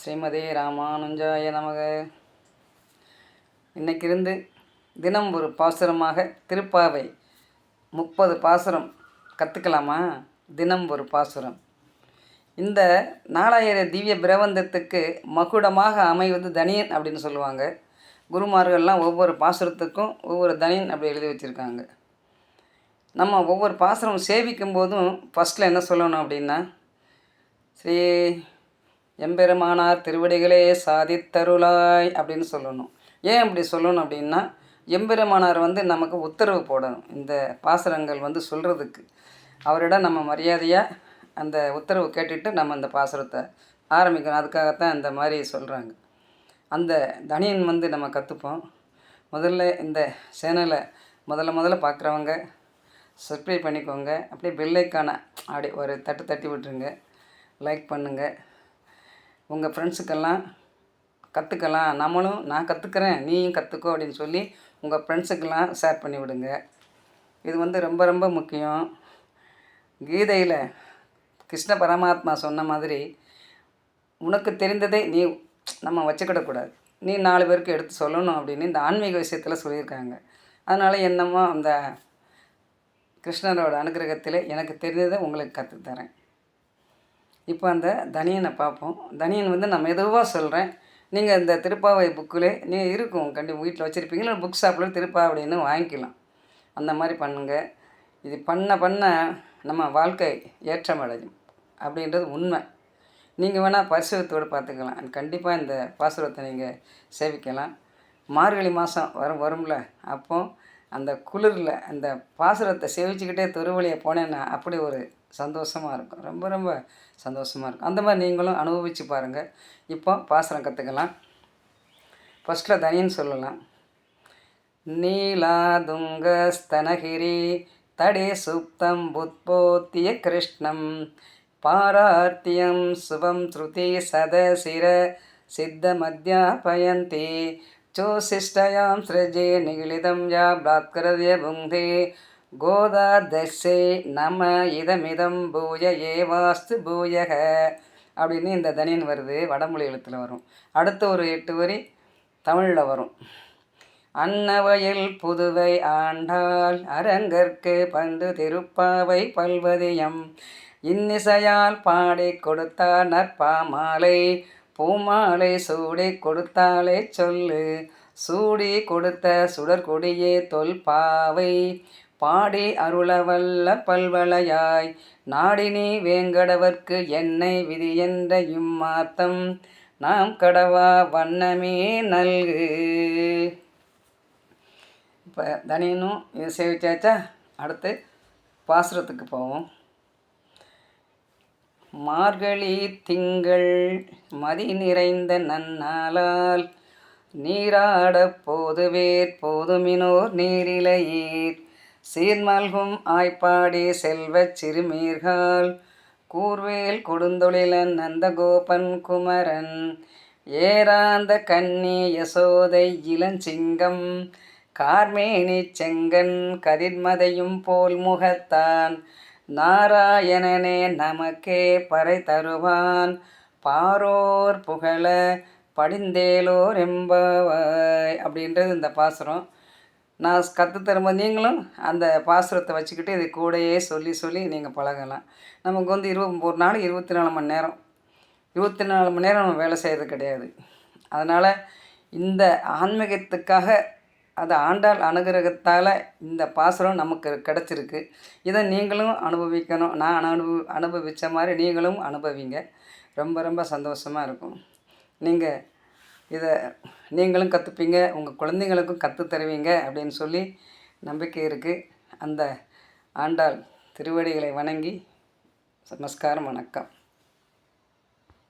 ஸ்ரீமதே ராமானுஜாய நமக. இன்னைக்கிருந்து தினம் ஒரு பாசுரமாக திருப்பாவை 30 பாசுரம் கற்றுக்கலாமா? தினம் ஒரு பாசுரம். இந்த நாலாயிர திவ்ய பிரபந்தத்துக்கு மகுடமாக அமைவது தனியன் அப்படின்னு சொல்லுவாங்க. குருமார்கள்லாம் ஒவ்வொரு பாசுரத்துக்கும் ஒவ்வொரு தனியன் அப்படி எழுதி வச்சுருக்காங்க. நம்ம ஒவ்வொரு பாசுரம் சேவிக்கும் போதும் ஃபஸ்ட்டில் என்ன சொல்லணும் அப்படின்னா, ஸ்ரீ எம்பெருமானார் திருவடிகளே சாதித்தருளாய் அப்படின்னு சொல்லணும். ஏன் அப்படி சொல்லணும் அப்படின்னா, எம்பெருமானார் நமக்கு உத்தரவு போடணும் இந்த பாசுரங்கள் சொல்கிறதுக்கு. அவரிடம் நம்ம மரியாதையாக அந்த உத்தரவு கேட்டுட்டு நம்ம அந்த பாசுரத்தை ஆரம்பிக்கணும். அதுக்காகத்தான் இந்த மாதிரி சொல்கிறாங்க. அந்த தனியன் நம்ம கற்றுப்போம். முதல்ல இந்த சேனலை முதல்ல பார்க்குறவங்க சப்ஸ்கிரைப் பண்ணிக்கோங்க. அப்படியே பெல்லைக்கான அப்படி ஒரு தட்டி விட்டுருங்க. லைக் பண்ணுங்கள். உங்கள் ஃப்ரெண்ட்ஸுக்கெல்லாம் கற்றுக்கலாம், நான் கற்றுக்கிறேன் நீயும் கற்றுக்கோ அப்படின்னு சொல்லி உங்கள் ஃப்ரெண்ட்ஸுக்கெல்லாம் ஷேர் பண்ணி விடுங்க. இது ரொம்ப ரொம்ப முக்கியம். கீதையில் கிருஷ்ண பரமாத்மா சொன்ன மாதிரி, உனக்கு தெரிந்ததை நீ நம்ம வச்சுக்கிடக்கூடாது, நீ 4 பேருக்கு எடுத்து சொல்லணும் அப்படின்னு இந்த ஆன்மீக விஷயத்தில் சொல்லியிருக்காங்க. அதனால் என்னமோ அந்த கிருஷ்ணரோட அனுகிரகத்தில் எனக்கு தெரிந்ததை உங்களுக்கு கற்றுத்தரேன். இப்போ அந்த தனியனை பார்ப்போம். தனியன் நான் மெதுவாக சொல்கிறேன். நீங்கள் இந்த திருப்பாவை புக்கில் நீங்கள் இருக்கும், கண்டிப்பாக வீட்டில் வச்சுருப்பீங்களா, புக் ஷாப்பில் திருப்பாவைன்னு வாங்கிக்கலாம். அந்த மாதிரி பண்ணுங்கள். இது பண்ண நம்ம வாழ்க்கை ஏற்றமடையும் அப்படின்றது உண்மை. நீங்கள் வேணால் பரிசுத்தோடு பார்த்துக்கலாம். கண்டிப்பாக இந்த பாசுரத்தை நீங்கள் சேவிக்கலாம். மார்கழி மாதம் வரும்ல, அப்போது அந்த குளிரில் அந்த பாசுரத்தை சேவிச்சுக்கிட்டே திருவழியை போனேன்னா அப்படி ஒரு சந்தோஷமாக இருக்கும். ரொம்ப ரொம்ப சந்தோஷமாக இருக்கும். அந்த மாதிரி நீங்களும் அனுபவித்து பாருங்கள். இப்போ பாசுரம் கற்றுக்கலாம். ஃபஸ்ட்டில் தனியன் சொல்லலாம். நீலாதுங்க ஸ்தனகிரி தடே சுப்தம் புத்போத்திய கிருஷ்ணம் பாரார்த்தியம் சுபம் ஸ்ருதி சதசிர சித்த மத்யாபயந்தி சோசிஷ்டயாம் ஸ்ரஜே நிகிலிதம் யா பிளாத்கரதிய புங்கே கோதா தஸ்ஸே நம இதமிதம் பூய ஏவாஸ்து பூயக அப்படின்னு இந்த தனியன் வருது. வடமொழி எழுத்தில் வரும். அடுத்த ஒரு 8 வரி தமிழில் வரும். அன்னவயல் புதுவை ஆண்டாள் அரங்கற்கு பண்டு திருப்பாவை பல்வதியம் இன்னிசையால் பாடி கொடுத்தார் நற்பாமாலை பூமாலை சூடி கொடுத்தாலே சொல்லு சூடி கொடுத்த சுடற்கொடியே தொல்பாவை பாடி அருளவல்ல பல்வளையாய் நாடினி வேங்கடவர்க்கு என்னை விதி என்ற இம்மாத்தம் நாம் கடவா வண்ணமே நல்கு. இப்போ தனியனும் இது சேவிச்சாச்சா? அடுத்து பாசுரத்துக்கு போவோம். மார்கழி திங்கள் மதி நிறைந்த நன்னாளால் நீராடப் போதுவேற் போதுமினோர் நீரிலையீர் சீர்மல்கும் ஆய்ப்பாடி செல்வச் சிறுமீர்கள் கூர்வேல் கொடுந்தொழிலன் நந்தகோபன் குமரன் ஏராந்த கன்னி யசோதை இளஞ்சிங்கம் கார்மேனி செங்கன் கதிர்மதையும் போல் முகத்தான் நாராயணனே நமக்கே பறை தருவான் பாரோர் புகழ படிந்தேலோர் எம்பவாய் அப்படின்றது இந்த பாசுரம். நான் கற்றுத்தரும்போது நீங்களும் அந்த பாசுரத்தை வச்சுக்கிட்டு இது கூடையே சொல்லி நீங்கள் பழகலாம். நமக்கு ஒரு நாள் 24 மணி நேரம் 24 மணி நேரம் நம்ம வேலை செய்கிறது கிடையாது. அதனால் இந்த ஆன்மீகத்துக்காக அது ஆண்டாள் அனுகிரகத்தால் இந்த பாசுரம் நமக்கு கிடச்சிருக்கு. இதை நீங்களும் அனுபவிக்கணும். நான் அனுபவித்த மாதிரி நீங்களும் அனுபவிங்க. ரொம்ப ரொம்ப சந்தோஷமாக இருக்கும். நீங்கள் இதை நீங்களும் கற்றுப்பீங்க, உங்கள் குழந்தைங்களுக்கும் கற்று தருவீங்க அப்படின்னு சொல்லி நம்பிக்கை இருக்குது. அந்த ஆண்டாள் திருவடிகளை வணங்கி நமஸ்காரம், வணக்கம்.